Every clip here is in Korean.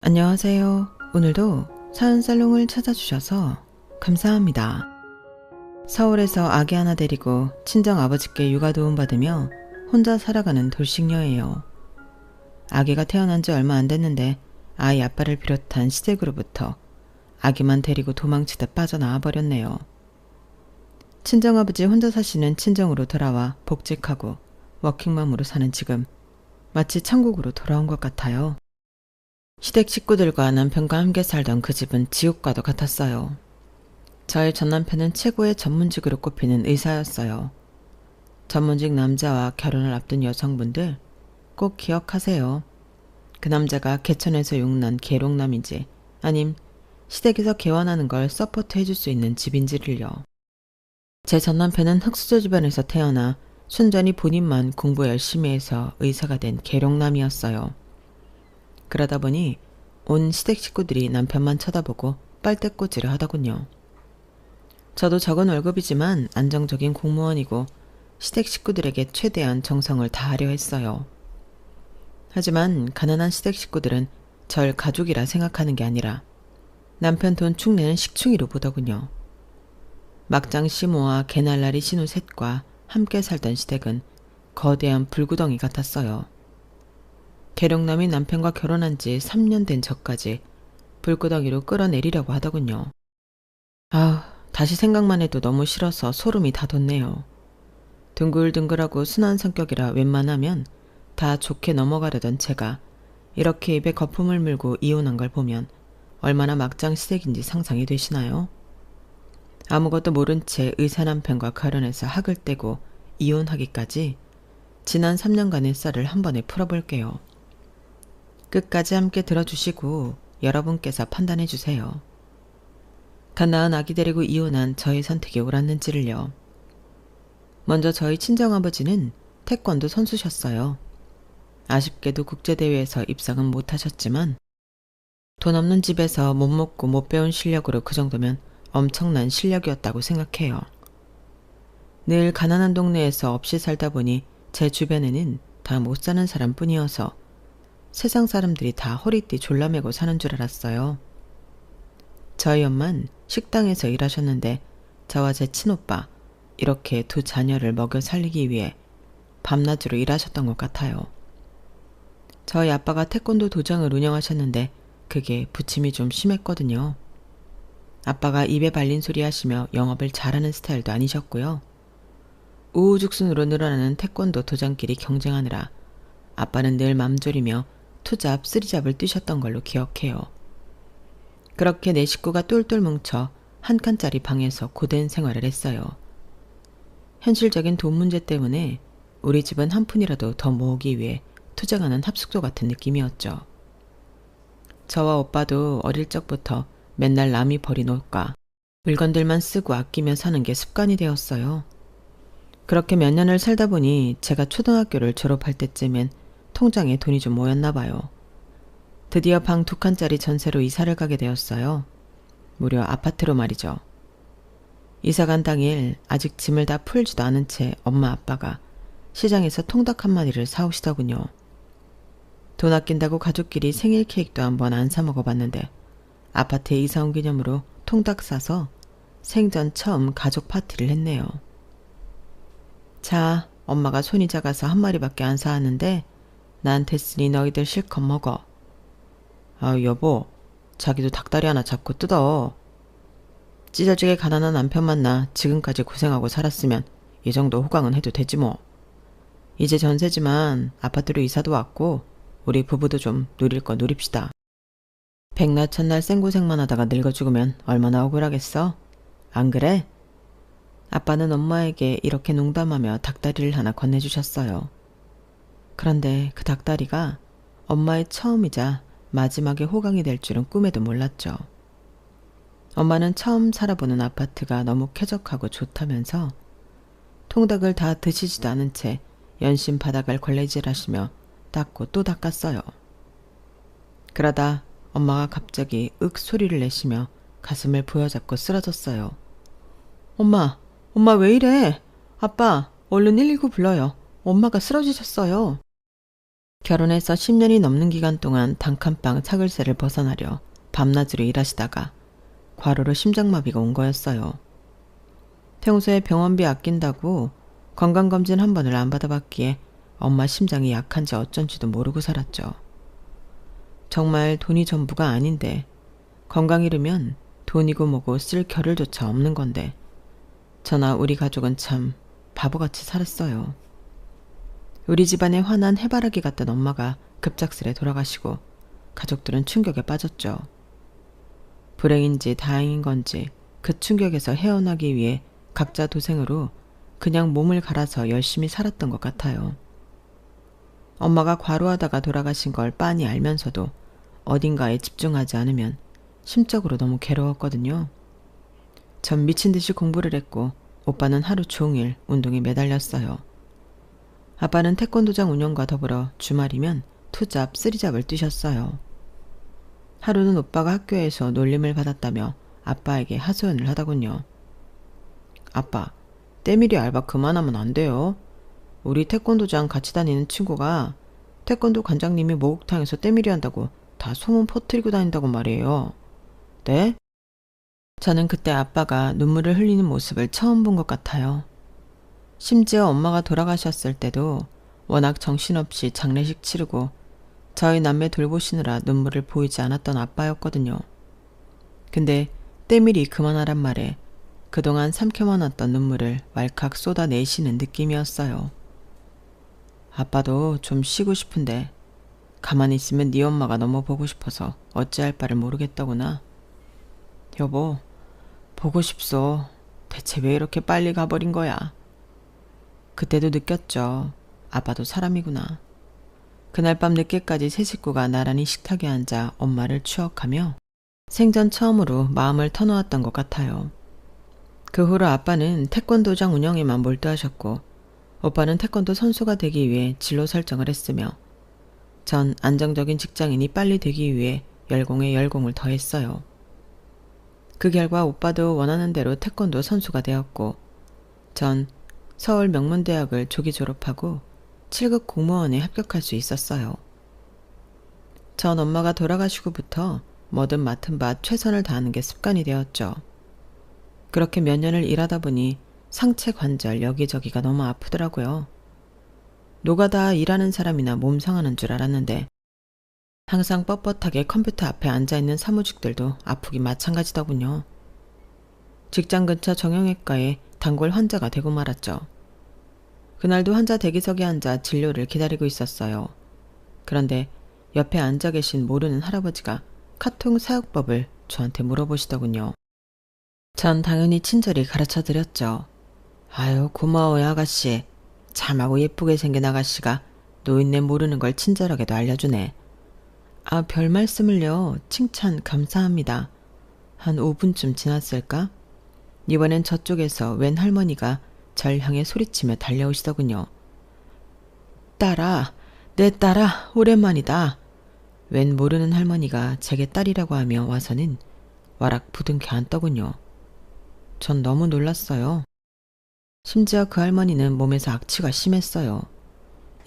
안녕하세요. 오늘도 사연살롱을 찾아주셔서 감사합니다. 서울에서 아기 하나 데리고 친정아버지께 육아 도움 받으며 혼자 살아가는 돌싱녀예요. 아기가 태어난 지 얼마 안 됐는데 아이 아빠를 비롯한 시댁으로부터 아기만 데리고 도망치다 빠져나와 버렸네요. 친정아버지 혼자 사시는 친정으로 돌아와 복직하고 워킹맘으로 사는 지금 마치 천국으로 돌아온 것 같아요. 시댁 식구들과 남편과 함께 살던 그 집은 지옥과도 같았어요. 저희 전 남편은 최고의 전문직으로 꼽히는 의사였어요. 전문직 남자와 결혼을 앞둔 여성분들 꼭 기억하세요. 그 남자가 개천에서 용난 계룡남인지 아님 시댁에서 개원하는 걸 서포트 해줄 수 있는 집인지를요. 제 전 남편은 흑수저 집안에서 태어나 순전히 본인만 공부 열심히 해서 의사가 된 계룡남이었어요. 그러다 보니 온 시댁 식구들이 남편만 쳐다보고 빨대꽂이를 하더군요. 저도 적은 월급이지만 안정적인 공무원이고 시댁 식구들에게 최대한 정성을 다하려 했어요. 하지만 가난한 시댁 식구들은 절 가족이라 생각하는 게 아니라 남편 돈 축내는 식충이로 보더군요. 막장 시모와 개날라리 신우 셋과 함께 살던 시댁은 거대한 불구덩이 같았어요. 계룡남이 남편과 결혼한 지 3년 된 저까지 불구덩이로 끌어내리려고 하더군요. 다시 생각만 해도 너무 싫어서 소름이 다 돋네요. 둥글둥글하고 순한 성격이라 웬만하면 다 좋게 넘어가려던 제가 이렇게 입에 거품을 물고 이혼한 걸 보면 얼마나 막장 시댁인지 상상이 되시나요? 아무것도 모른 채 의사 남편과 결혼해서 학을 떼고 이혼하기까지 지난 3년간의 썰을 한 번에 풀어볼게요. 끝까지 함께 들어주시고 여러분께서 판단해 주세요. 갓 낳은 아기 데리고 이혼한 저의 선택이 옳았는지를요. 먼저 저희 친정아버지는 태권도 선수셨어요. 아쉽게도 국제대회에서 입상은 못하셨지만 돈 없는 집에서 못 먹고 못 배운 실력으로 그 정도면 엄청난 실력이었다고 생각해요. 늘 가난한 동네에서 없이 살다 보니 제 주변에는 다 못 사는 사람뿐이어서 세상 사람들이 다 허리띠 졸라매고 사는 줄 알았어요. 저희 엄만 식당에서 일하셨는데 저와 제 친오빠 이렇게 두 자녀를 먹여 살리기 위해 밤낮으로 일하셨던 것 같아요. 저희 아빠가 태권도 도장을 운영하셨는데 그게 부침이 좀 심했거든요. 아빠가 입에 발린 소리 하시며 영업을 잘하는 스타일도 아니셨고요. 우후죽순으로 늘어나는 태권도 도장끼리 경쟁하느라 아빠는 늘 맘졸이며 투잡, 쓰리잡을 뛰셨던 걸로 기억해요. 그렇게 네 식구가 똘똘 뭉쳐 한 칸짜리 방에서 고된 생활을 했어요. 현실적인 돈 문제 때문에 우리 집은 한 푼이라도 더 모으기 위해 투쟁하는 합숙소 같은 느낌이었죠. 저와 오빠도 어릴 적부터 맨날 남이 버린 옷과 물건들만 쓰고 아끼며 사는 게 습관이 되었어요. 그렇게 몇 년을 살다 보니 제가 초등학교를 졸업할 때쯤엔 통장에 돈이 좀 모였나 봐요. 드디어 방 2칸짜리 전세로 이사를 가게 되었어요. 무려 아파트로 말이죠. 이사간 당일 아직 짐을 다 풀지도 않은 채 엄마 아빠가 시장에서 통닭 한 마리를 사오시더군요. 돈 아낀다고 가족끼리 생일 케이크도 한번 안 사 먹어봤는데 아파트에 이사 온 기념으로 통닭 사서 생전 처음 가족 파티를 했네요. 자, 엄마가 손이 작아서 한 마리밖에 안 사왔는데 나한테 쓰니 너희들 실컷 먹어. 여보, 자기도 닭다리 하나 잡고 뜯어. 찢어지게 가난한 남편 만나 지금까지 고생하고 살았으면 이 정도 호강은 해도 되지 뭐. 이제 전세지만 아파트로 이사도 왔고 우리 부부도 좀 누릴 거 누립시다. 백날 첫날 생고생만 하다가 늙어 죽으면 얼마나 억울하겠어? 안 그래? 아빠는 엄마에게 이렇게 농담하며 닭다리를 하나 건네주셨어요. 그런데 그 닭다리가 엄마의 처음이자 마지막에 호강이 될 줄은 꿈에도 몰랐죠. 엄마는 처음 살아보는 아파트가 너무 쾌적하고 좋다면서 통닭을 다 드시지도 않은 채 연신 바닥을 걸레질하시며 닦고 또 닦았어요. 그러다 엄마가 갑자기 윽 소리를 내시며 가슴을 부여잡고 쓰러졌어요. 엄마 왜 이래? 아빠, 얼른 119 불러요. 엄마가 쓰러지셨어요. 결혼해서 10년이 넘는 기간 동안 단칸방 차글세를 벗어나려 밤낮으로 일하시다가 과로로 심장마비가 온 거였어요. 평소에 병원비 아낀다고 건강검진 한 번을 안 받아봤기에 엄마 심장이 약한지 어쩐지도 모르고 살았죠. 정말 돈이 전부가 아닌데 건강 잃으면 돈이고 뭐고 쓸 겨를조차 없는 건데 저나 우리 가족은 참 바보같이 살았어요. 우리 집안에 환한 해바라기 같던 엄마가 급작스레 돌아가시고 가족들은 충격에 빠졌죠. 불행인지 다행인 건지 그 충격에서 헤어나기 위해 각자 도생으로 그냥 몸을 갈아서 열심히 살았던 것 같아요. 엄마가 과로하다가 돌아가신 걸 빤히 알면서도 어딘가에 집중하지 않으면 심적으로 너무 괴로웠거든요. 전 미친 듯이 공부를 했고 오빠는 하루 종일 운동에 매달렸어요. 아빠는 태권도장 운영과 더불어 주말이면 투잡, 쓰리잡을 뛰셨어요. 하루는 오빠가 학교에서 놀림을 받았다며 아빠에게 하소연을 하더군요. 아빠, 때밀이 알바 그만하면 안 돼요. 우리 태권도장 같이 다니는 친구가 태권도 관장님이 목욕탕에서 때밀이 한다고 다 소문 퍼뜨리고 다닌다고 말이에요. 네? 저는 그때 아빠가 눈물을 흘리는 모습을 처음 본 것 같아요. 심지어 엄마가 돌아가셨을 때도 워낙 정신없이 장례식 치르고 저희 남매 돌보시느라 눈물을 보이지 않았던 아빠였거든요. 근데 때밀이 그만하란 말에 그동안 삼켜만왔던 눈물을 왈칵 쏟아내시는 느낌이었어요. 아빠도 좀 쉬고 싶은데 가만히 있으면 네 엄마가 너무 보고 싶어서 어찌할 바를 모르겠더구나. 여보, 보고 싶소. 대체 왜 이렇게 빨리 가버린 거야? 그때도 느꼈죠. 아빠도 사람이구나. 그날 밤 늦게까지 세 식구가 나란히 식탁에 앉아 엄마를 추억하며 생전 처음으로 마음을 터놓았던 것 같아요. 그 후로 아빠는 태권도장 운영에만 몰두하셨고 오빠는 태권도 선수가 되기 위해 진로 설정을 했으며 전 안정적인 직장인이 빨리 되기 위해 열공에 열공을 더했어요. 그 결과 오빠도 원하는 대로 태권도 선수가 되었고 전 서울 명문대학을 조기 졸업하고 7급 공무원에 합격할 수 있었어요. 전 엄마가 돌아가시고부터 뭐든 맡은 바 최선을 다하는 게 습관이 되었죠. 그렇게 몇 년을 일하다 보니 상체 관절 여기저기가 너무 아프더라고요. 노가다 일하는 사람이나 몸 상하는 줄 알았는데 항상 뻣뻣하게 컴퓨터 앞에 앉아있는 사무직들도 아프기 마찬가지더군요. 직장 근처 정형외과에 단골 환자가 되고 말았죠. 그날도 환자 대기석에 앉아 진료를 기다리고 있었어요. 그런데 옆에 앉아 계신 모르는 할아버지가 카통 사육법을 저한테 물어보시더군요. 전 당연히 친절히 가르쳐드렸죠. 아유, 고마워요 아가씨. 참하고 예쁘게 생긴 아가씨가 노인네 모르는 걸 친절하게도 알려주네. 아, 별 말씀을요. 칭찬 감사합니다. 한 5분쯤 지났을까? 이번엔 저쪽에서 웬 할머니가 절 향해 소리치며 달려오시더군요. 딸아, 내 딸아, 오랜만이다. 웬 모르는 할머니가 제게 딸이라고 하며 와서는 와락 부둥켜 앉더군요. 전 너무 놀랐어요. 심지어 그 할머니는 몸에서 악취가 심했어요.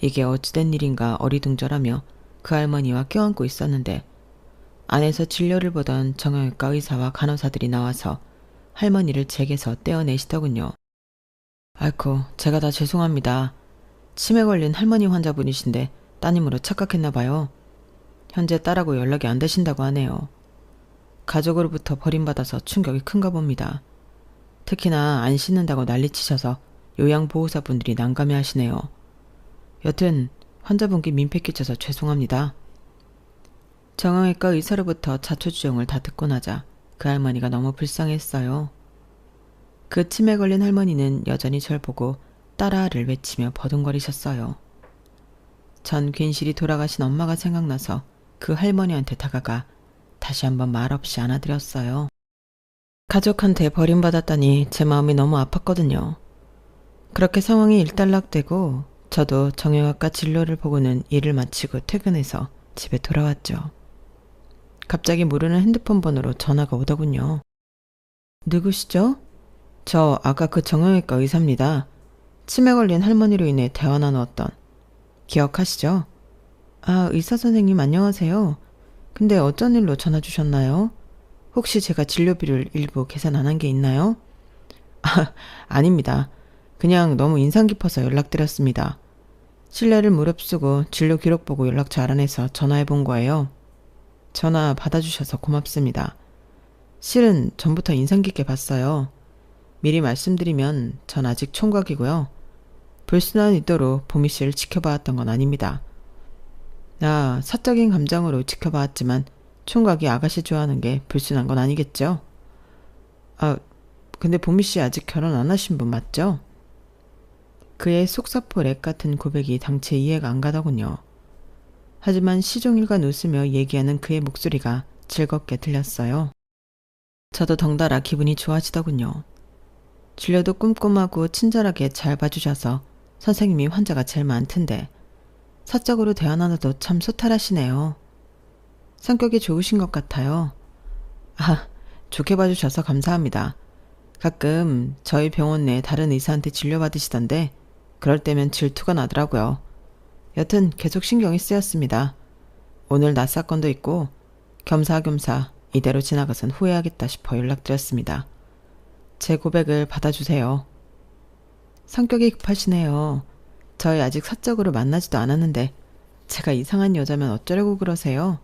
이게 어찌된 일인가 어리둥절하며 그 할머니와 껴안고 있었는데 안에서 진료를 보던 정형외과 의사와 간호사들이 나와서 할머니를 제게서 떼어내시더군요. 아이고, 제가 다 죄송합니다. 치매 걸린 할머니 환자분이신데 따님으로 착각했나 봐요. 현재 딸하고 연락이 안 되신다고 하네요. 가족으로부터 버림받아서 충격이 큰가 봅니다. 특히나 안 씻는다고 난리치셔서 요양보호사분들이 난감해하시네요. 여튼 환자분께 민폐 끼쳐서 죄송합니다. 정형외과 의사로부터 자초지종을 다 듣고 나자 그 할머니가 너무 불쌍했어요. 그 치매 걸린 할머니는 여전히 절 보고 딸아를 외치며 버둥거리셨어요. 전 괜시리 돌아가신 엄마가 생각나서 그 할머니한테 다가가 다시 한번 말없이 안아드렸어요. 가족한테 버림받았다니 제 마음이 너무 아팠거든요. 그렇게 상황이 일단락되고 저도 정형외과 진료를 보고는 일을 마치고 퇴근해서 집에 돌아왔죠. 갑자기 모르는 핸드폰 번호로 전화가 오더군요. 누구시죠? 저 아까 그 정형외과 의사입니다. 치매 걸린 할머니로 인해 대화 나누었던. 기억하시죠? 아, 의사 선생님 안녕하세요. 근데 어쩐 일로 전화 주셨나요? 혹시 제가 진료비를 일부 계산 안 한 게 있나요? 아, 아닙니다. 그냥 너무 인상 깊어서 연락드렸습니다. 실례를 무릅쓰고 진료 기록 보고 연락처 알아내서 전화해 본 거예요. 전화 받아주셔서 고맙습니다. 실은 전부터 인상 깊게 봤어요. 미리 말씀드리면 전 아직 총각이고요. 불순한 의도로 보미 씨를 지켜봐왔던 건 아닙니다. 사적인 감정으로 지켜봐왔지만 총각이 아가씨 좋아하는 게 불순한 건 아니겠죠? 아, 근데 보미 씨 아직 결혼 안 하신 분 맞죠? 그의 속사포 렉 같은 고백이 당최 이해가 안 가더군요. 하지만 시종일관 웃으며 얘기하는 그의 목소리가 즐겁게 들렸어요. 저도 덩달아 기분이 좋아지더군요. 진료도 꼼꼼하고 친절하게 잘 봐주셔서 선생님이 환자가 제일 많던데 사적으로 대화 나눠도 참 소탈하시네요. 성격이 좋으신 것 같아요. 아, 좋게 봐주셔서 감사합니다. 가끔 저희 병원 내 다른 의사한테 진료받으시던데 그럴 때면 질투가 나더라고요. 여튼 계속 신경이 쓰였습니다. 오늘 낮 사건도 있고 겸사겸사 이대로 지나가선 후회하겠다 싶어 연락드렸습니다. 제 고백을 받아주세요. 성격이 급하시네요. 저희 아직 사적으로 만나지도 않았는데 제가 이상한 여자면 어쩌려고 그러세요?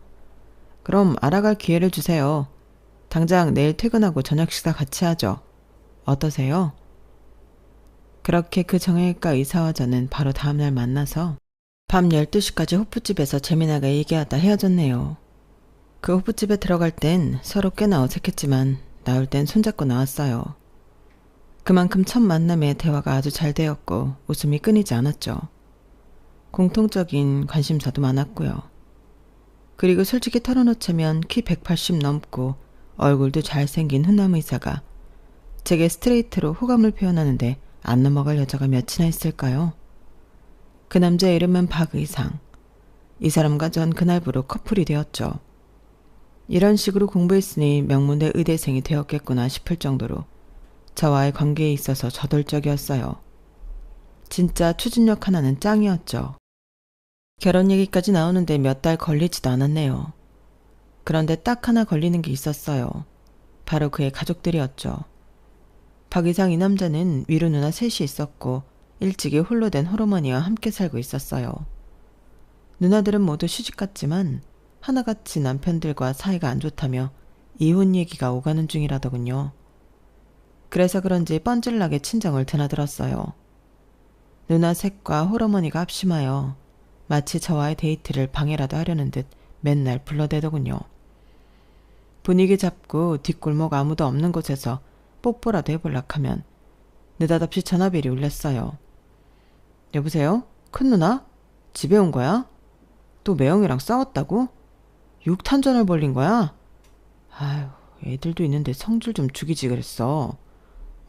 그럼 알아갈 기회를 주세요. 당장 내일 퇴근하고 저녁 식사 같이 하죠. 어떠세요? 그렇게 그 정형외과 의사와 저는 바로 다음날 만나서 밤 12시까지 호프집에서 재미나게 얘기하다 헤어졌네요. 그 호프집에 들어갈 땐 서로 꽤나 어색했지만 나올 땐 손잡고 나왔어요. 그만큼 첫 만남에 대화가 아주 잘 되었고 웃음이 끊이지 않았죠. 공통적인 관심사도 많았고요. 그리고 솔직히 털어놓자면 키 180 넘고 얼굴도 잘생긴 훈남 의사가 제게 스트레이트로 호감을 표현하는데 안 넘어갈 여자가 몇이나 있을까요? 그 남자의 이름은 박의상. 이 사람과 전 그날부로 커플이 되었죠. 이런 식으로 공부했으니 명문대 의대생이 되었겠구나 싶을 정도로 저와의 관계에 있어서 저돌적이었어요. 진짜 추진력 하나는 짱이었죠. 결혼 얘기까지 나오는데 몇 달 걸리지도 않았네요. 그런데 딱 하나 걸리는 게 있었어요. 바로 그의 가족들이었죠. 박이상 이 남자는 위로 누나 셋이 있었고 일찍이 홀로 된 홀어머니와 함께 살고 있었어요. 누나들은 모두 시집갔지만 하나같이 남편들과 사이가 안 좋다며 이혼 얘기가 오가는 중이라더군요. 그래서 그런지 뻔질나게 친정을 드나들었어요. 누나 셋과 홀어머니가 합심하여 마치 저와의 데이트를 방해라도 하려는 듯 맨날 불러대더군요. 분위기 잡고 뒷골목 아무도 없는 곳에서 뽀뽀라도 해볼락 하면 느닷없이 전화벨이 울렸어요. 여보세요? 큰누나? 집에 온 거야? 또 매형이랑 싸웠다고? 육탄전을 벌린 거야? 아휴, 애들도 있는데 성질 좀 죽이지 그랬어.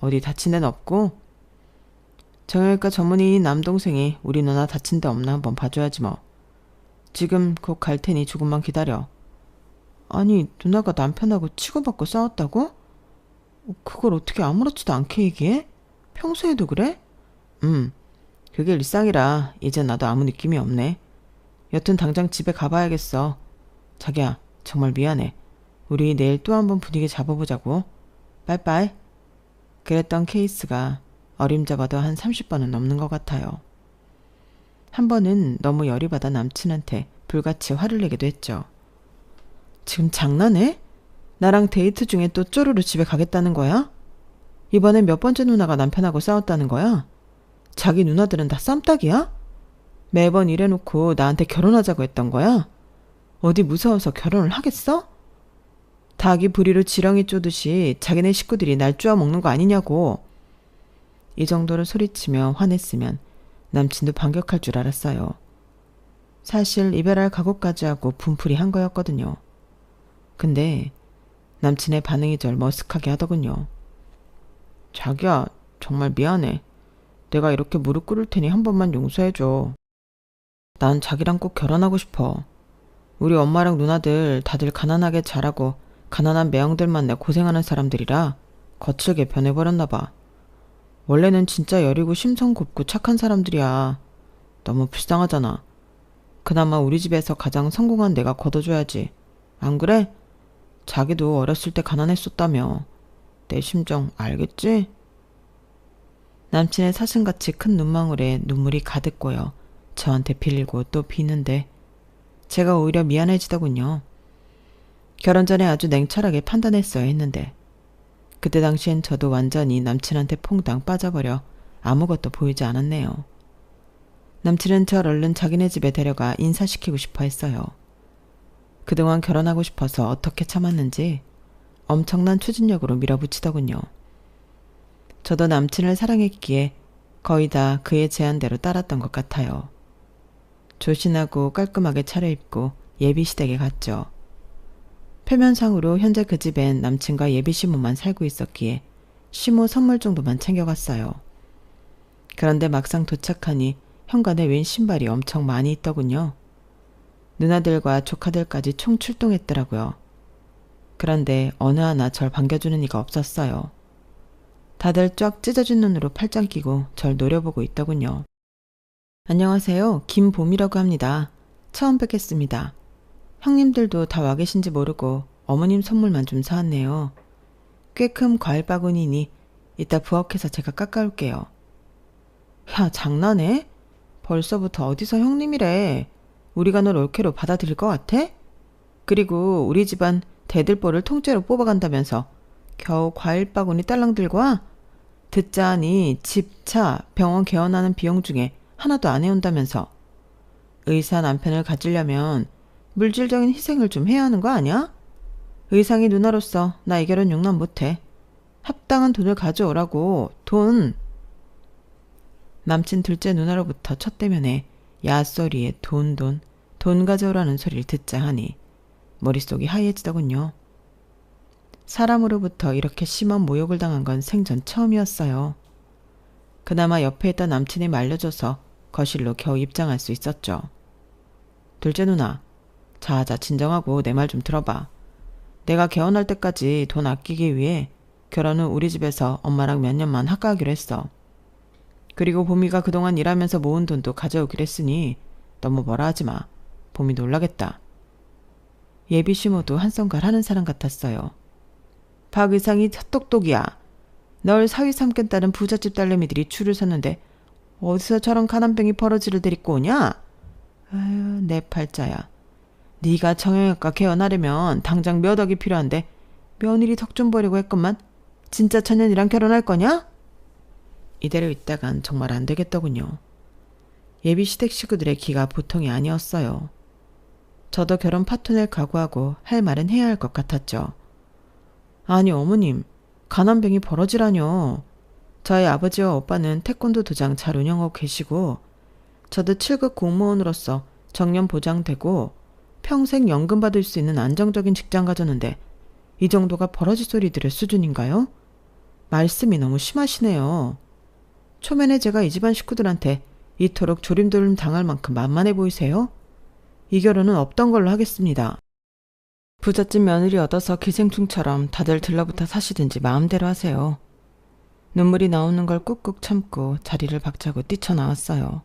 어디 다친 데는 없고? 정형외과 전문의인 남동생이 우리 누나 다친 데 없나 한번 봐줘야지 뭐. 지금 곧 갈 테니 조금만 기다려. 아니, 누나가 남편하고 치고받고 싸웠다고? 그걸 어떻게 아무렇지도 않게 얘기해? 평소에도 그래? 그게 일상이라 이제 나도 아무 느낌이 없네. 여튼 당장 집에 가봐야겠어. 자기야, 정말 미안해. 우리 내일 또 한번 분위기 잡아보자고. 빠이빠이. 그랬던 케이스가 어림잡아도 한 30번은 넘는 것 같아요. 한 번은 너무 열이 받아 남친한테 불같이 화를 내기도 했죠. 지금 장난해? 나랑 데이트 중에 또 쪼르르 집에 가겠다는 거야? 이번엔 몇 번째 누나가 남편하고 싸웠다는 거야? 자기 누나들은 다 쌈딱이야? 매번 이래놓고 나한테 결혼하자고 했던 거야? 어디 무서워서 결혼을 하겠어? 닭이 부리로 지렁이 쪼듯이 자기네 식구들이 날 쪼아먹는 거 아니냐고. 이 정도로 소리치며 화냈으면 남친도 반격할 줄 알았어요. 사실 이별할 각오까지 하고 분풀이 한 거였거든요. 근데 남친의 반응이 절 머쓱하게 하더군요. 자기야, 정말 미안해. 내가 이렇게 무릎 꿇을 테니 한 번만 용서해줘. 난 자기랑 꼭 결혼하고 싶어. 우리 엄마랑 누나들 다들 가난하게 자라고 가난한 매형들만 내 고생하는 사람들이라 거칠게 변해버렸나 봐. 원래는 진짜 여리고 심성 곱고 착한 사람들이야. 너무 불쌍하잖아. 그나마 우리 집에서 가장 성공한 내가 걷어줘야지. 안 그래? 자기도 어렸을 때 가난했었다며. 내 심정 알겠지? 남친의 사슴같이 큰 눈망울에 눈물이 가득 고여 저한테 빌리고 또 비는데 제가 오히려 미안해지더군요. 결혼 전에 아주 냉철하게 판단했어야 했는데 그때 당시엔 저도 완전히 남친한테 퐁당 빠져버려 아무것도 보이지 않았네요. 남친은 절 얼른 자기네 집에 데려가 인사시키고 싶어 했어요. 그동안 결혼하고 싶어서 어떻게 참았는지 엄청난 추진력으로 밀어붙이더군요. 저도 남친을 사랑했기에 거의 다 그의 제안대로 따랐던 것 같아요. 조신하고 깔끔하게 차려입고 예비시댁에 갔죠. 표면상으로 현재 그 집엔 남친과 예비시모만 살고 있었기에 시모 선물 정도만 챙겨갔어요. 그런데 막상 도착하니 현관에 웬 신발이 엄청 많이 있더군요. 누나들과 조카들까지 총 출동했더라고요. 그런데 어느 하나 절 반겨주는 이가 없었어요. 다들 쫙 찢어진 눈으로 팔짱 끼고 절 노려보고 있더군요. 안녕하세요. 김봄이라고 합니다. 처음 뵙겠습니다. 형님들도 다 와 계신지 모르고 어머님 선물만 좀 사왔네요. 꽤 큰 과일 바구니니 이따 부엌에서 제가 깎아올게요. 야, 장난해? 벌써부터 어디서 형님이래. 우리가 널 올케로 받아들일 것 같아? 그리고 우리 집안 대들보를 통째로 뽑아간다면서 겨우 과일 바구니 딸랑 들고 와? 듣자하니 집, 차, 병원 개원하는 비용 중에 하나도 안 해온다면서. 의사 남편을 가지려면 물질적인 희생을 좀 해야 하는 거 아니야? 의상이 누나로서 나 이 결혼 용납 못해. 합당한 돈을 가져오라고. 돈. 남친 둘째 누나로부터 첫 대면에 야소리에 돈 가져오라는 소리를 듣자 하니 머릿속이 하얘지더군요. 사람으로부터 이렇게 심한 모욕을 당한 건 생전 처음이었어요. 그나마 옆에 있던 남친이 말려줘서 거실로 겨우 입장할 수 있었죠. 둘째 누나, 자자 진정하고 내 말 좀 들어봐. 내가 개원할 때까지 돈 아끼기 위해 결혼 후 우리 집에서 엄마랑 몇 년만 학가하기로 했어. 그리고 봄이가 그동안 일하면서 모은 돈도 가져오기로 했으니 너무 뭐라 하지 마. 봄이 놀라겠다. 예비 시모도 한성갈 하는 사람 같았어요. 박 의상이 헛똑똑이야. 널 사위 삼겠다는 부잣집 딸내미들이 줄을 섰는데 어디서 저런 가난뱅이 버러지를 데리고 오냐? 아유, 내 팔자야. 네가 정형외과 개원하려면 당장 몇 억이 필요한데 며느리 덕 좀 보려고 했건만 진짜 천년이랑 결혼할 거냐? 이대로 있다간 정말 안 되겠더군요. 예비 시댁 식구들의 기가 보통이 아니었어요. 저도 결혼 파토낼 각오하고 할 말은 해야 할 것 같았죠. 아니 어머님, 가난뱅이 버러지라뇨. 저희 아버지와 오빠는 태권도 도장 잘 운영하고 계시고 저도 7급 공무원으로서 정년 보장되고 평생 연금 받을 수 있는 안정적인 직장 가졌는데 이 정도가 버러지 소리 들을 수준인가요? 말씀이 너무 심하시네요. 초면에 제가 이 집안 식구들한테 이토록 조림돌림 당할 만큼 만만해 보이세요? 이 결혼은 없던 걸로 하겠습니다. 부잣집 며느리 얻어서 기생충처럼 다들 들러붙어 사시든지 마음대로 하세요. 눈물이 나오는 걸 꾹꾹 참고 자리를 박차고 뛰쳐나왔어요.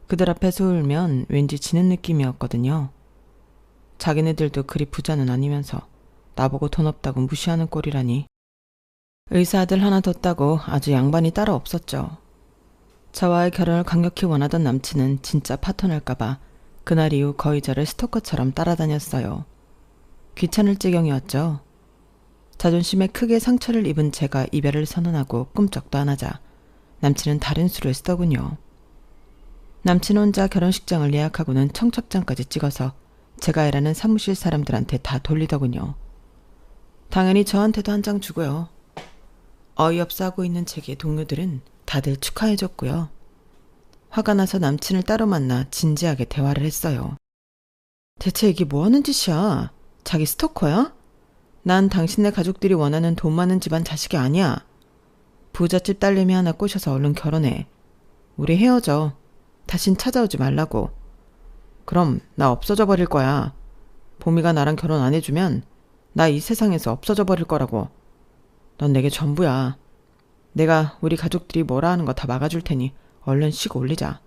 그들 앞에서 울면 왠지 지는 느낌이었거든요. 자기네들도 그리 부자는 아니면서 나보고 돈 없다고 무시하는 꼴이라니. 의사 아들 하나 뒀다고 아주 양반이 따로 없었죠. 저와의 결혼을 강력히 원하던 남친은 진짜 파토날까봐 그날 이후 거의 저를 스토커처럼 따라다녔어요. 귀찮을 지경이었죠. 자존심에 크게 상처를 입은 제가 이별을 선언하고 꿈쩍도 안 하자 남친은 다른 수를 쓰더군요. 남친 혼자 결혼식장을 예약하고는 청첩장까지 찍어서 제가 일하는 사무실 사람들한테 다 돌리더군요. 당연히 저한테도 한 장 주고요. 어이없어 하고 있는 제게 동료들은 다들 축하해줬고요. 화가 나서 남친을 따로 만나 진지하게 대화를 했어요. 대체 이게 뭐하는 짓이야? 자기 스토커야? 난 당신네 가족들이 원하는 돈 많은 집안 자식이 아니야. 부잣집 딸내미 하나 꼬셔서 얼른 결혼해. 우리 헤어져. 다신 찾아오지 말라고. 그럼 나 없어져 버릴 거야. 봄이가 나랑 결혼 안 해주면 나 이 세상에서 없어져 버릴 거라고. 넌 내게 전부야. 내가 우리 가족들이 뭐라 하는 거 다 막아줄 테니 얼른 쉬고 올리자.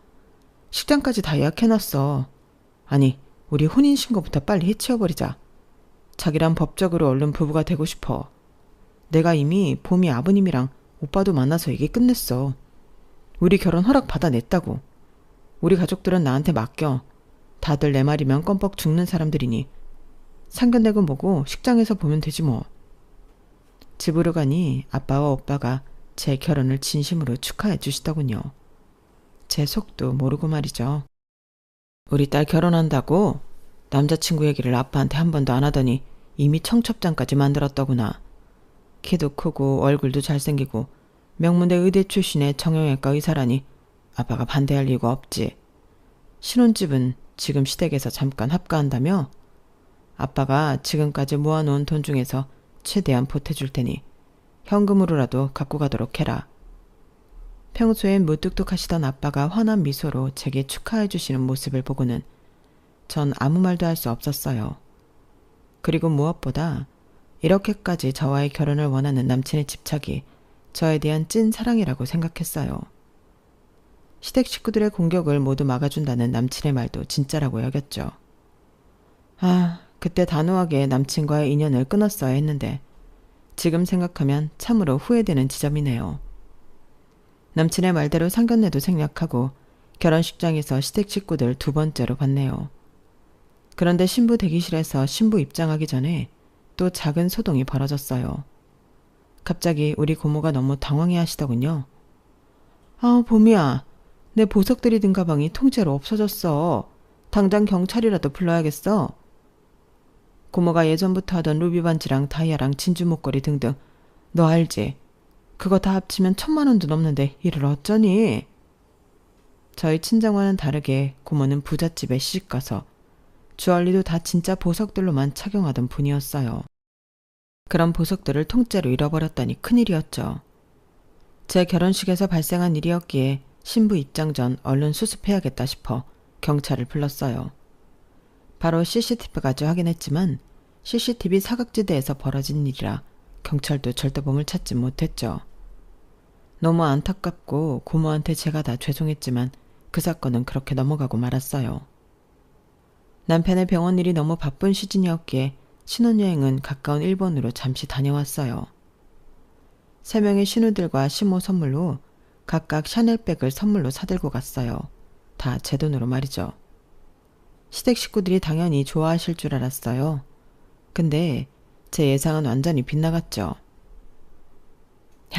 식장까지 다 예약해놨어. 아니, 우리 혼인신고부터 빨리 해치워버리자. 자기랑 법적으로 얼른 부부가 되고 싶어. 내가 이미 봄이 아버님이랑 오빠도 만나서 얘기 끝냈어. 우리 결혼 허락 받아냈다고. 우리 가족들은 나한테 맡겨. 다들 내 말이면 껌뻑 죽는 사람들이니 상견례고 뭐고 식장에서 보면 되지 뭐. 집으로 가니 아빠와 오빠가 제 결혼을 진심으로 축하해 주시더군요. 제 속도 모르고 말이죠. 우리 딸 결혼한다고? 남자친구 얘기를 아빠한테 한 번도 안 하더니 이미 청첩장까지 만들었더구나. 키도 크고 얼굴도 잘생기고 명문대 의대 출신의 정형외과 의사라니 아빠가 반대할 이유가 없지. 신혼집은 지금 시댁에서 잠깐 합가한다며? 아빠가 지금까지 모아놓은 돈 중에서 최대한 보태줄 테니 현금으로라도 갖고 가도록 해라. 평소엔 무뚝뚝하시던 아빠가 환한 미소로 제게 축하해 주시는 모습을 보고는 전 아무 말도 할 수 없었어요. 그리고 무엇보다 이렇게까지 저와의 결혼을 원하는 남친의 집착이 저에 대한 찐 사랑이라고 생각했어요. 시댁 식구들의 공격을 모두 막아준다는 남친의 말도 진짜라고 여겼죠. 그때 단호하게 남친과의 인연을 끊었어야 했는데 지금 생각하면 참으로 후회되는 지점이네요. 남친의 말대로 상견례도 생략하고 결혼식장에서 시댁 식구들 2번째로 봤네요. 그런데 신부 대기실에서 신부 입장하기 전에 또 작은 소동이 벌어졌어요. 갑자기 우리 고모가 너무 당황해 하시더군요. 봄이야. 내 보석들이 든 가방이 통째로 없어졌어. 당장 경찰이라도 불러야겠어. 고모가 예전부터 하던 루비 반지랑 다이아랑 진주 목걸이 등등. 너 알지? 그거 다 합치면 1,000만 원도 넘는데 이를 어쩌니? 저희 친정과는 다르게 고모는 부잣집에 시집가서 주얼리도 다 진짜 보석들로만 착용하던 분이었어요. 그런 보석들을 통째로 잃어버렸다니 큰일이었죠. 제 결혼식에서 발생한 일이었기에 신부 입장 전 얼른 수습해야겠다 싶어 경찰을 불렀어요. 바로 CCTV까지 확인했지만 CCTV 사각지대에서 벌어진 일이라 경찰도 절도범을 찾지 못했죠. 너무 안타깝고 고모한테 제가 다 죄송했지만 그 사건은 그렇게 넘어가고 말았어요. 남편의 병원 일이 너무 바쁜 시즌이었기에 신혼여행은 가까운 일본으로 잠시 다녀왔어요. 3명의 신우들과 시모 선물로 각각 샤넬백을 선물로 사들고 갔어요. 다 제 돈으로 말이죠. 시댁 식구들이 당연히 좋아하실 줄 알았어요. 근데 제 예상은 완전히 빗나갔죠.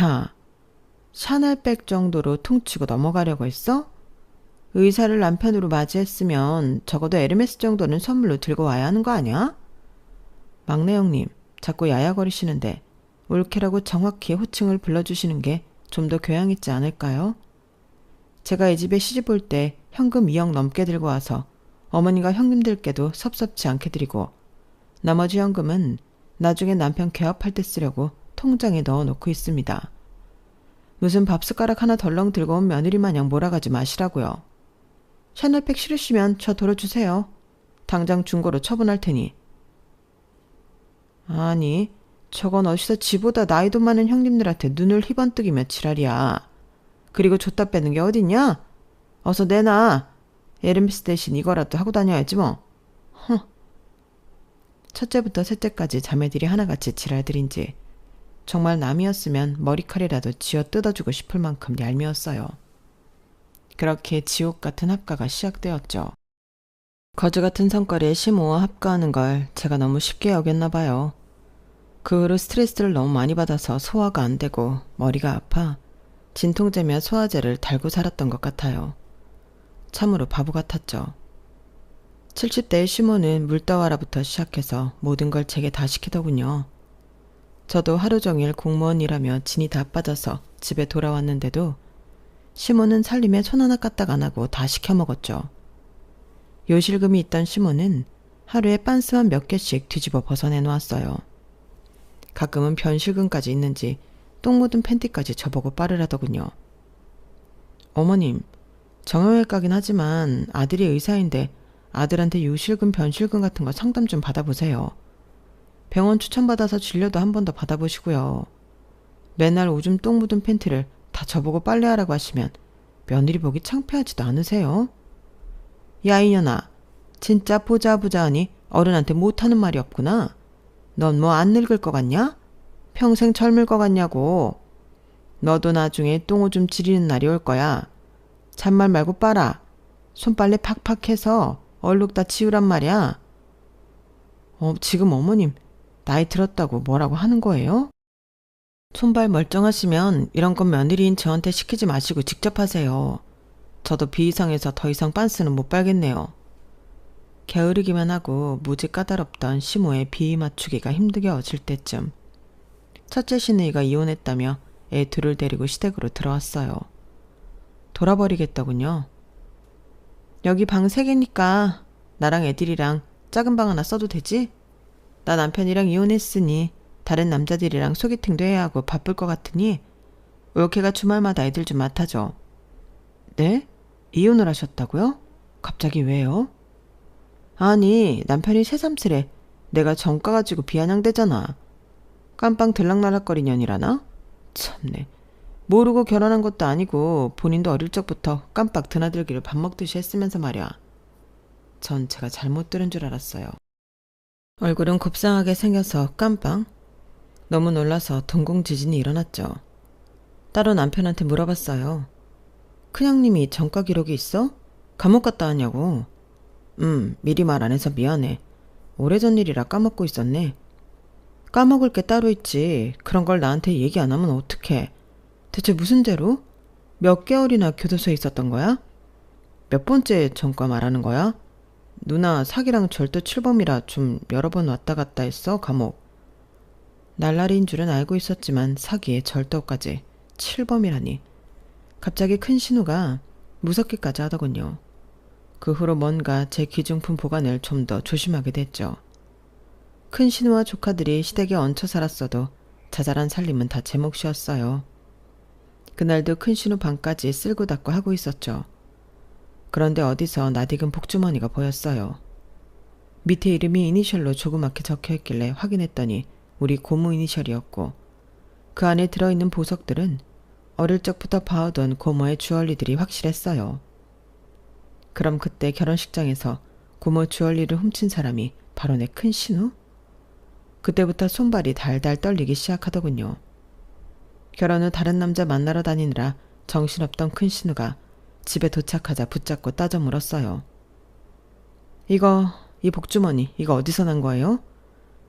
야, 샤넬백 정도로 퉁치고 넘어가려고 했어? 의사를 남편으로 맞이했으면 적어도 에르메스 정도는 선물로 들고 와야 하는 거 아니야? 막내 형님, 자꾸 야야거리시는데 올케라고 정확히 호칭을 불러주시는 게 좀 더 교양 있지 않을까요? 제가 이 집에 시집 올 때 현금 2억 넘게 들고 와서 어머니가 형님들께도 섭섭치 않게 드리고 나머지 현금은 나중에 남편 개업할 때 쓰려고 통장에 넣어놓고 있습니다. 무슨 밥숟가락 하나 덜렁 들고 온 며느리 마냥 몰아가지 마시라고요. 샤넬백 싫으시면 저 돌려주세요. 당장 중고로 처분할 테니. 아니, 저건 어디서 지보다 나이도 많은 형님들한테 눈을 희번뜩이며 지랄이야. 그리고 줬다 빼는 게 어딨냐? 어서 내놔. 에르메스 대신 이거라도 하고 다녀야지 뭐. 첫째부터 셋째까지 자매들이 하나같이 지랄들인지 정말 남이었으면 머리칼이라도 쥐어 뜯어주고 싶을 만큼 얄미웠어요. 그렇게 지옥 같은 합가가 시작되었죠. 거지 같은 성깔의 시모와 합가하는 걸 제가 너무 쉽게 여겼나 봐요. 그 후로 스트레스를 너무 많이 받아서 소화가 안 되고 머리가 아파 진통제며 소화제를 달고 살았던 것 같아요. 참으로 바보 같았죠. 70대의 시모는 물떠와라부터 시작해서 모든 걸 제게 다 시키더군요. 저도 하루 종일 공무원 일하며 진이 다 빠져서 집에 돌아왔는데도 시모는 살림에 손 하나 까딱 안 하고 다 시켜 먹었죠. 요실금이 있던 시모는 하루에 빤스만 몇 개씩 뒤집어 벗어내 놓았어요. 가끔은 변실금까지 있는지 똥 묻은 팬티까지 저보고 빠르라더군요. 어머님, 정형외과긴 하지만 아들이 의사인데 아들한테 요실금, 변실금 같은 거 상담 좀 받아보세요. 병원 추천받아서 진료도 한 번 더 받아보시고요. 맨날 오줌 똥 묻은 팬티를 다 저보고 빨래하라고 하시면 며느리 보기 창피하지도 않으세요? 야 이년아, 진짜 보자 하니 어른한테 못하는 말이 없구나. 넌 뭐 안 늙을 것 같냐? 평생 젊을 것 같냐고. 너도 나중에 똥오줌 지리는 날이 올 거야. 잔말 말고 빨아. 손빨래 팍팍 해서 얼룩 다 치우란 말이야. 지금 어머님 나이 들었다고 뭐라고 하는 거예요? 손발 멀쩡하시면 이런 건 며느리인 저한테 시키지 마시고 직접 하세요. 저도 비이성해서 더 이상 빤스는 못 빨겠네요. 게으르기만 하고 무지 까다롭던 시모의 비위 맞추기가 힘들어질 때쯤 첫째 시누이가 이혼했다며 애 둘을 데리고 시댁으로 들어왔어요. 돌아버리겠다군요. 여기 방 3개니까 나랑 애들이랑 작은 방 하나 써도 되지? 나 남편이랑 이혼했으니 다른 남자들이랑 소개팅도 해야 하고 바쁠 것 같으니 올케가 주말마다 애들 좀 맡아줘. 네? 이혼을 하셨다고요? 갑자기 왜요? 아니 남편이 새삼스레 내가 정가 가지고 비아냥대잖아. 깜빵 들락날락거리년이라나? 참네. 모르고 결혼한 것도 아니고 본인도 어릴 적부터 깜빡 드나들기를 밥 먹듯이 했으면서 말이야. 전 제가 잘못 들은 줄 알았어요. 얼굴은 곱상하게 생겨서 깜빵? 너무 놀라서 동공지진이 일어났죠. 따로 남편한테 물어봤어요. 큰형님이 정가 기록이 있어? 감옥 갔다 왔냐고. 미리 말 안 해서 미안해. 오래전 일이라 까먹고 있었네. 까먹을 게 따로 있지. 그런 걸 나한테 얘기 안 하면 어떡해. 대체 무슨 죄로? 몇 개월이나 교도소에 있었던 거야? 몇 번째 전과 말하는 거야? 누나 사기랑 절도 출범이라 좀 여러 번 왔다 갔다 했어 감옥. 날라리인 줄은 알고 있었지만 사기에 절도까지 7범이라니. 갑자기 큰 신우가 무섭기까지 하더군요. 그 후로 뭔가 제 귀중품 보관을 좀 더 조심하게 됐죠. 큰 신우와 조카들이 시댁에 얹혀 살았어도 자잘한 살림은 다 제 몫이었어요. 그날도 큰 신우 방까지 쓸고 닦고 하고 있었죠. 그런데 어디서 낯익은 복주머니가 보였어요. 밑에 이름이 이니셜로 조그맣게 적혀있길래 확인했더니 우리 고모 이니셜이었고 그 안에 들어있는 보석들은 어릴 적부터 봐오던 고모의 주얼리들이 확실했어요. 그럼 그때 결혼식장에서 고모 주얼리를 훔친 사람이 바로 내 큰 신우? 그때부터 손발이 달달 떨리기 시작하더군요. 결혼 후 다른 남자 만나러 다니느라 정신없던 큰 신우가 집에 도착하자 붙잡고 따져 물었어요. 이 복주머니 이거 어디서 난 거예요?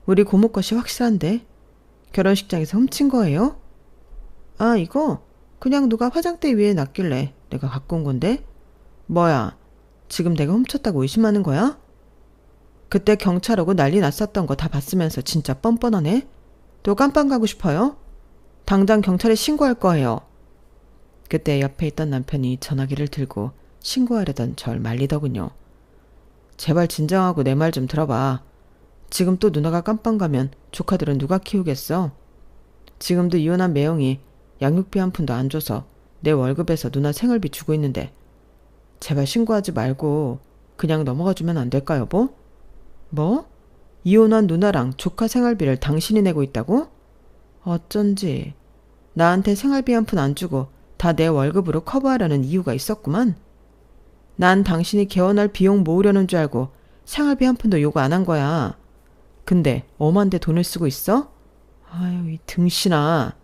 우리 고모 것이 확실한데? 결혼식장에서 훔친 거예요? 아 이거 그냥 누가 화장대 위에 놨길래 내가 갖고 온 건데? 뭐야 지금 내가 훔쳤다고 의심하는 거야? 그때 경찰 오고 난리 났었던 거 다 봤으면서 진짜 뻔뻔하네? 또 깜빵 가고 싶어요? 당장 경찰에 신고할 거예요. 그때 옆에 있던 남편이 전화기를 들고 신고하려던 절 말리더군요. 제발 진정하고 내 말 좀 들어봐. 지금 또 누나가 깜빵 가면 조카들은 누가 키우겠어? 지금도 이혼한 매형이 양육비 한 푼도 안 줘서 내 월급에서 누나 생활비 주고 있는데 제발 신고하지 말고 그냥 넘어가주면 안 될까 여보? 뭐? 이혼한 누나랑 조카 생활비를 당신이 내고 있다고? 어쩐지 나한테 생활비 한 푼 안 주고 다 내 월급으로 커버하려는 이유가 있었구만. 난 당신이 개원할 비용 모으려는 줄 알고 생활비 한 푼도 요구 안 한 거야. 근데 엄한데 돈을 쓰고 있어? 아유 이 등신아.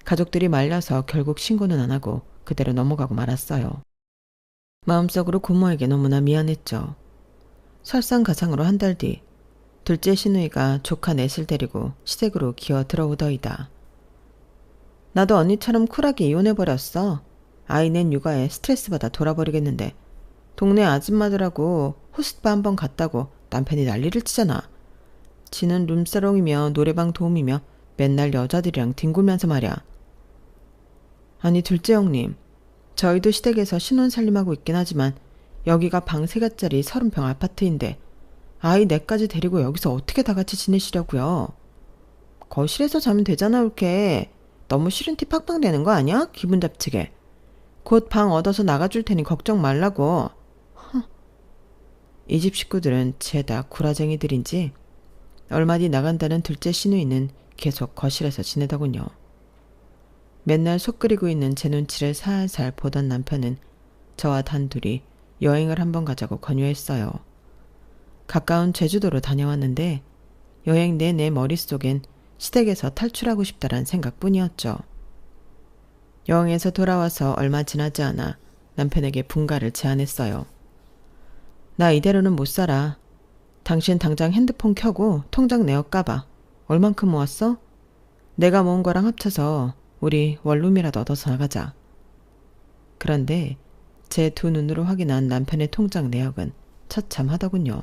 가족들이 말려서 결국 신고는 안 하고 그대로 넘어가고 말았어요. 마음속으로 고모에게 너무나 미안했죠. 설상가상으로 한 달 뒤 둘째 시누이가 조카 넷을 데리고 시댁으로 기어 들어오더이다. 나도 언니처럼 쿨하게 이혼해버렸어. 아이 낸 육아에 스트레스 받아 돌아버리겠는데 동네 아줌마들하고 호스트바 한번 갔다고 남편이 난리를 치잖아. 지는 룸사롱이며 노래방 도우미며 맨날 여자들이랑 뒹굴면서 말이야. 아니 둘째 형님, 저희도 시댁에서 신혼살림하고 있긴 하지만 여기가 방 3개짜리 30평 아파트인데 아이 4까지 데리고 여기서 어떻게 다 같이 지내시려고요? 거실에서 자면 되잖아 올케. 너무 싫은 티 팍팍 내는 거 아니야? 기분 잡치게. 곧 방 얻어서 나가줄 테니 걱정 말라고. 이 집 식구들은 죄다 구라쟁이들인지 얼마 뒤 나간다는 둘째 시누이는 계속 거실에서 지내더군요. 맨날 속 끓이고 있는 제 눈치를 살살 보던 남편은 저와 단둘이 여행을 한번 가자고 권유했어요. 가까운 제주도로 다녀왔는데 여행 내내 머릿속엔 시댁에서 탈출하고 싶다란 생각뿐이었죠. 여행에서 돌아와서 얼마 지나지 않아 남편에게 분가를 제안했어요. 나 이대로는 못 살아. 당신 당장 핸드폰 켜고 통장 내어 까봐. 얼만큼 모았어? 내가 모은 거랑 합쳐서 우리 원룸이라도 얻어서 나가자. 그런데 제 두 눈으로 확인한 남편의 통장 내역은 처참하더군요.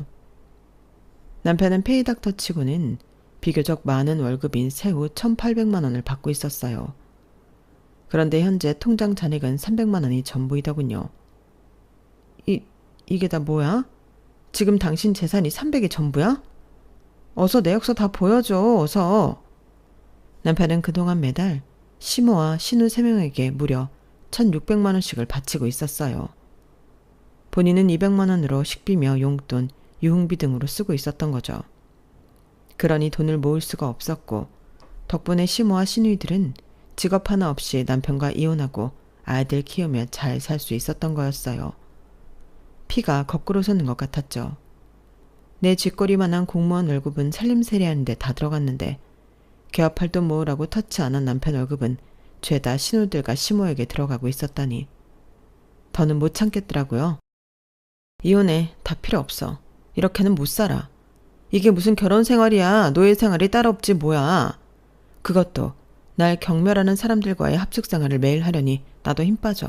남편은 페이닥터 치고는 비교적 많은 월급인 세후 1,800만 원을 받고 있었어요. 그런데 현재 통장 잔액은 300만 원이 전부이더군요. 이게 다 뭐야? 지금 당신 재산이 300이 전부야? 어서 내역서 다 보여줘, 어서. 남편은 그동안 매달 시모와 신우 3명에게 무려 1,600만 원씩을 바치고 있었어요. 본인은 200만 원으로 식비며 용돈, 유흥비 등으로 쓰고 있었던 거죠. 그러니 돈을 모을 수가 없었고 덕분에 시모와 신우이들은 직업 하나 없이 남편과 이혼하고 아이들 키우며 잘 살 수 있었던 거였어요. 피가 거꾸로 솟는 것 같았죠. 내 쥐꼬리만한 공무원 월급은 살림살이하는데 다 들어갔는데 개업할 돈 모으라고 터치 안 한 남편 월급은 죄다 신우들과 시모에게 들어가고 있었다니. 더는 못 참겠더라고요. 이혼해. 다 필요 없어. 이렇게는 못 살아. 이게 무슨 결혼 생활이야. 노예 생활이 따로 없지 뭐야. 그것도 날 경멸하는 사람들과의 합숙 생활을 매일 하려니 나도 힘 빠져.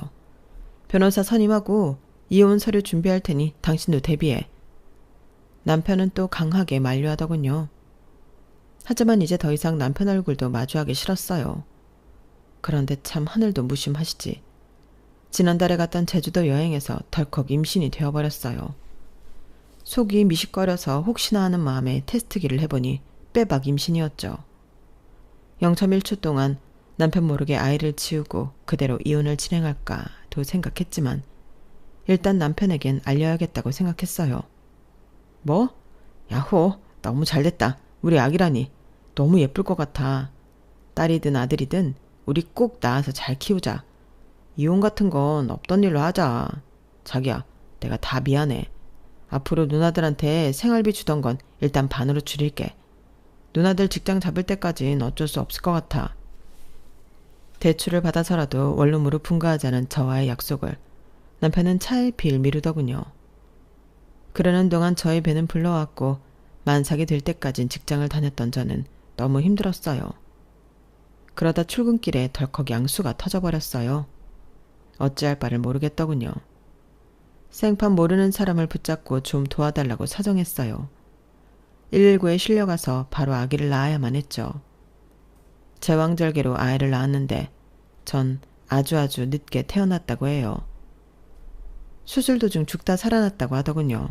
변호사 선임하고 이혼 서류 준비할 테니 당신도 대비해. 남편은 또 강하게 만류하더군요. 하지만 이제 더 이상 남편 얼굴도 마주하기 싫었어요. 그런데 참 하늘도 무심하시지. 지난달에 갔던 제주도 여행에서 덜컥 임신이 되어버렸어요. 속이 미식거려서 혹시나 하는 마음에 테스트기를 해보니 빼박 임신이었죠. 0.1초 동안 남편 모르게 아이를 치우고 그대로 이혼을 진행할까도 생각했지만 일단 남편에겐 알려야겠다고 생각했어요. 뭐? 야호, 너무 잘됐다. 우리 아기라니. 너무 예쁠 것 같아. 딸이든 아들이든 우리 꼭 낳아서 잘 키우자. 이혼 같은 건 없던 일로 하자. 자기야, 내가 다 미안해. 앞으로 누나들한테 생활비 주던 건 일단 반으로 줄일게. 누나들 직장 잡을 때까진 어쩔 수 없을 것 같아. 대출을 받아서라도 원룸으로 분가하자는 저와의 약속을 남편은 차일피일 미루더군요. 그러는 동안 저의 배는 불러왔고 만삭이 될 때까진 직장을 다녔던 저는 너무 힘들었어요. 그러다 출근길에 덜컥 양수가 터져버렸어요. 어찌할 바를 모르겠더군요. 생판 모르는 사람을 붙잡고 좀 도와달라고 사정했어요. 119에 실려가서 바로 아기를 낳아야만 했죠. 제왕절개로 아이를 낳았는데 전 아주 늦게 태어났다고 해요. 수술 도중 죽다 살아났다고 하더군요.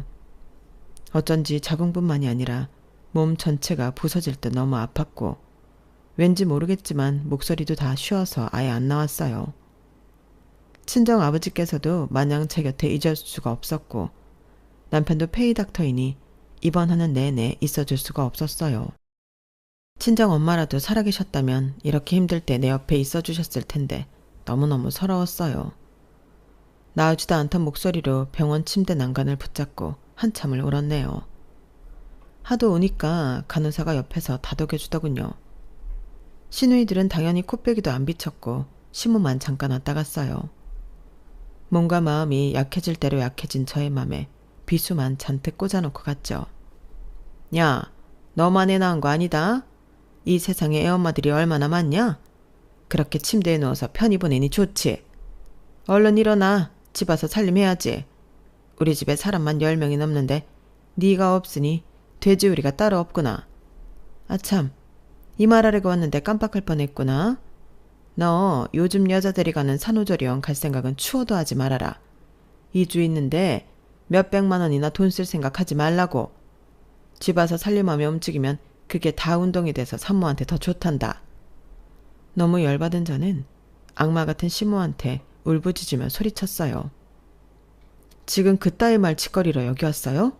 어쩐지 자궁뿐만이 아니라 몸 전체가 부서질 듯 너무 아팠고 왠지 모르겠지만 목소리도 다 쉬어서 아예 안 나왔어요. 친정 아버지께서도 마냥 제 곁에 잊을 수가 없었고 남편도 페이닥터이니 입원하는 내내 있어줄 수가 없었어요. 친정 엄마라도 살아계셨다면 이렇게 힘들 때 내 옆에 있어주셨을 텐데 너무너무 서러웠어요. 나오지도 않던 목소리로 병원 침대 난간을 붙잡고 한참을 울었네요. 하도 우니까 간호사가 옆에서 다독여주더군요. 시누이들은 당연히 코빼기도 안 비쳤고 시모만 잠깐 왔다 갔어요. 몸과 마음이 약해질 대로 약해진 저의 맘에 비수만 잔뜩 꽂아놓고 갔죠. 야, 너만 애 낳은 거 아니다? 이 세상에 애엄마들이 얼마나 많냐? 그렇게 침대에 누워서 편히 보내니 좋지. 얼른 일어나. 집 와서 살림해야지. 우리 집에 사람만 10명이 넘는데 네가 없으니 돼지우리가 따로 없구나. 아참, 이 말하려고 왔는데 깜빡할 뻔했구나. 너 요즘 여자들이 가는 산후조리원 갈 생각은 추워도 하지 말아라. 2주 있는데 몇백만 원이나 돈 쓸 생각하지 말라고. 집 와서 살림하며 움직이면 그게 다 운동이 돼서 산모한테 더 좋단다. 너무 열받은 저는 악마 같은 시모한테 울부짖으며 소리쳤어요. 지금 그따위 말짓거리로 여기 왔어요?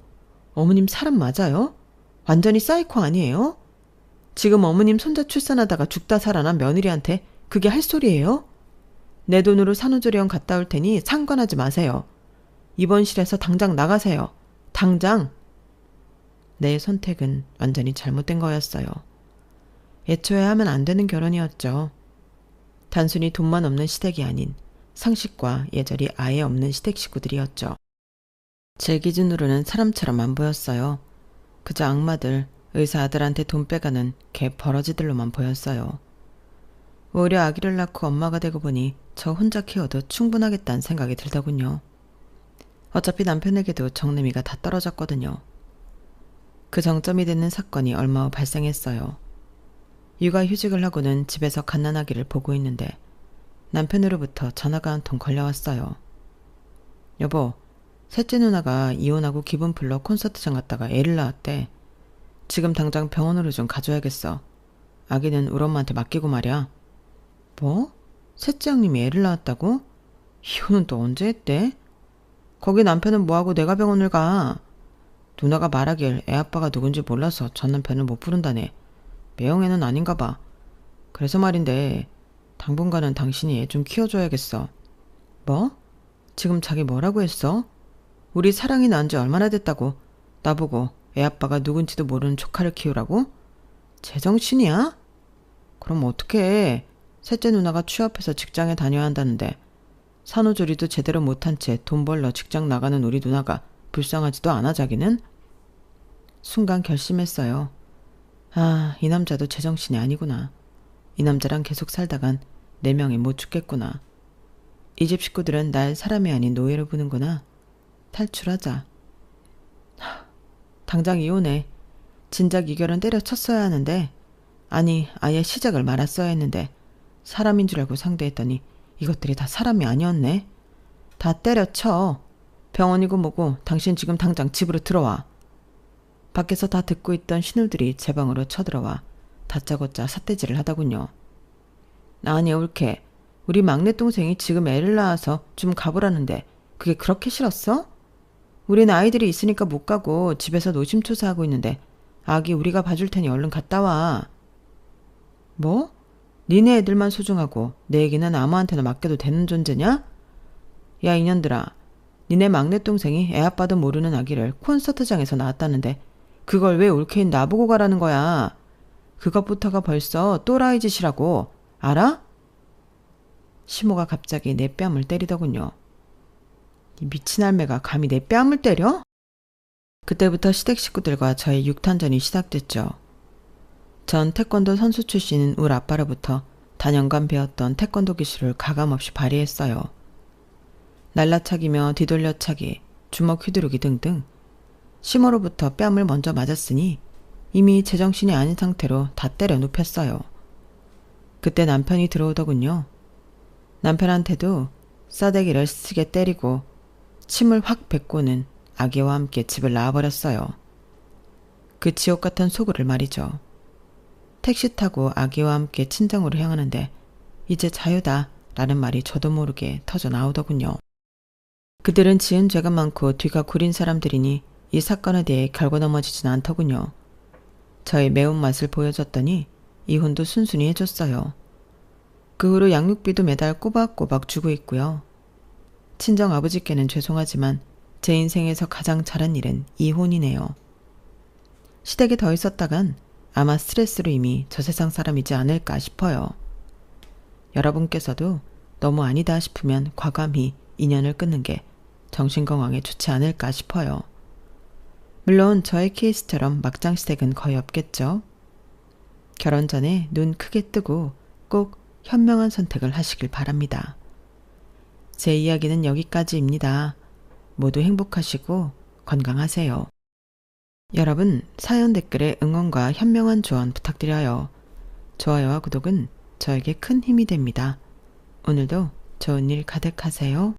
어머님 사람 맞아요? 완전히 사이코 아니에요? 지금 어머님 손자 출산하다가 죽다 살아난 며느리한테 그게 할 소리예요? 내 돈으로 산후조리원 갔다 올 테니 상관하지 마세요. 입원실에서 당장 나가세요. 당장! 내 선택은 완전히 잘못된 거였어요. 애초에 하면 안 되는 결혼이었죠. 단순히 돈만 없는 시댁이 아닌 상식과 예절이 아예 없는 시댁 식구들이었죠. 제 기준으로는 사람처럼 안 보였어요. 그저 악마들, 의사 아들한테 돈 빼가는 개 버러지들로만 보였어요. 오히려 아기를 낳고 엄마가 되고 보니 저 혼자 키워도 충분하겠다는 생각이 들더군요. 어차피 남편에게도 정내미가 다 떨어졌거든요. 그 정점이 되는 사건이 얼마 후 발생했어요. 육아휴직을 하고는 집에서 갓난아기를 보고 있는데 남편으로부터 전화가 한 통 걸려왔어요. 여보, 셋째 누나가 이혼하고 기분 풀러 콘서트장 갔다가 애를 낳았대. 지금 당장 병원으로 좀 가줘야겠어. 아기는 우리 엄마한테 맡기고 말이야. 뭐? 셋째 형님이 애를 낳았다고? 이혼은 또 언제 했대? 거기 남편은 뭐하고 내가 병원을 가? 누나가 말하길 애 아빠가 누군지 몰라서 전 남편을 못 부른다네. 매형애는 아닌가 봐. 그래서 말인데 당분간은 당신이 애 좀 키워줘야겠어. 뭐? 지금 자기 뭐라고 했어? 우리 사랑이 낳은 지 얼마나 됐다고 나보고 애 아빠가 누군지도 모르는 조카를 키우라고? 제정신이야? 그럼 어떡해. 셋째 누나가 취업해서 직장에 다녀야 한다는데 산후조리도 제대로 못한 채 돈 벌러 직장 나가는 우리 누나가 불쌍하지도 않아 자기는? 순간 결심했어요. 아, 이 남자도 제정신이 아니구나. 이 남자랑 계속 살다간 내 명에 못 죽겠구나. 이 집 식구들은 날 사람이 아닌 노예로 보는구나. 탈출하자. 당장 이혼해. 진작 이 결혼 때려쳤어야 하는데 아니 아예 시작을 말았어야 했는데 사람인 줄 알고 상대했더니 이것들이 다 사람이 아니었네. 다 때려쳐. 병원이고 뭐고 당신 지금 당장 집으로 들어와. 밖에서 다 듣고 있던 신우들이 제 방으로 쳐들어와 다짜고짜 삿대질을 하더군요. 아니 올케. 우리 막내 동생이 지금 애를 낳아서 좀 가보라는데 그게 그렇게 싫었어? 우린 아이들이 있으니까 못 가고 집에서 노심초사하고 있는데 아기 우리가 봐줄 테니 얼른 갔다 와. 뭐? 니네 애들만 소중하고 내 애기는 아무한테나 맡겨도 되는 존재냐? 야 이년들아. 니네 막내 동생이 애 아빠도 모르는 아기를 콘서트장에서 낳았다는데 그걸 왜 올케인 나보고 가라는 거야. 그것부터가 벌써 또라이 짓이라고. 알아? 시모가 갑자기 내 뺨을 때리더군요. 이 미친 할매가 감히 내 뺨을 때려? 그때부터 시댁 식구들과 저의 육탄전이 시작됐죠. 전 태권도 선수 출신인 우리 아빠로부터 단연간 배웠던 태권도 기술을 가감없이 발휘했어요. 날라차기며 뒤돌려차기, 주먹 휘두르기 등등 시모로부터 뺨을 먼저 맞았으니 이미 제정신이 아닌 상태로 다 때려 눕혔어요. 그때 남편이 들어오더군요. 남편한테도 싸대기를 쓰게 때리고 침을 확 뱉고는 아기와 함께 집을 나와버렸어요. 그 지옥 같은 소굴을 말이죠. 택시 타고 아기와 함께 친정으로 향하는데 이제 자유다 라는 말이 저도 모르게 터져 나오더군요. 그들은 지은 죄가 많고 뒤가 구린 사람들이니 이 사건에 대해 결고 넘어지진 않더군요. 저의 매운맛을 보여줬더니 이혼도 순순히 해줬어요. 그 후로 양육비도 매달 꼬박꼬박 주고 있고요. 친정 아버지께는 죄송하지만 제 인생에서 가장 잘한 일은 이혼이네요. 시댁에 더 있었다간 아마 스트레스로 이미 저 세상 사람이지 않을까 싶어요. 여러분께서도 너무 아니다 싶으면 과감히 인연을 끊는 게 정신건강에 좋지 않을까 싶어요. 물론 저의 케이스처럼 막장 시댁은 거의 없겠죠. 결혼 전에 눈 크게 뜨고 꼭 현명한 선택을 하시길 바랍니다. 제 이야기는 여기까지입니다. 모두 행복하시고 건강하세요. 여러분 사연 댓글에 응원과 현명한 조언 부탁드려요. 좋아요와 구독은 저에게 큰 힘이 됩니다. 오늘도 좋은 일 가득하세요.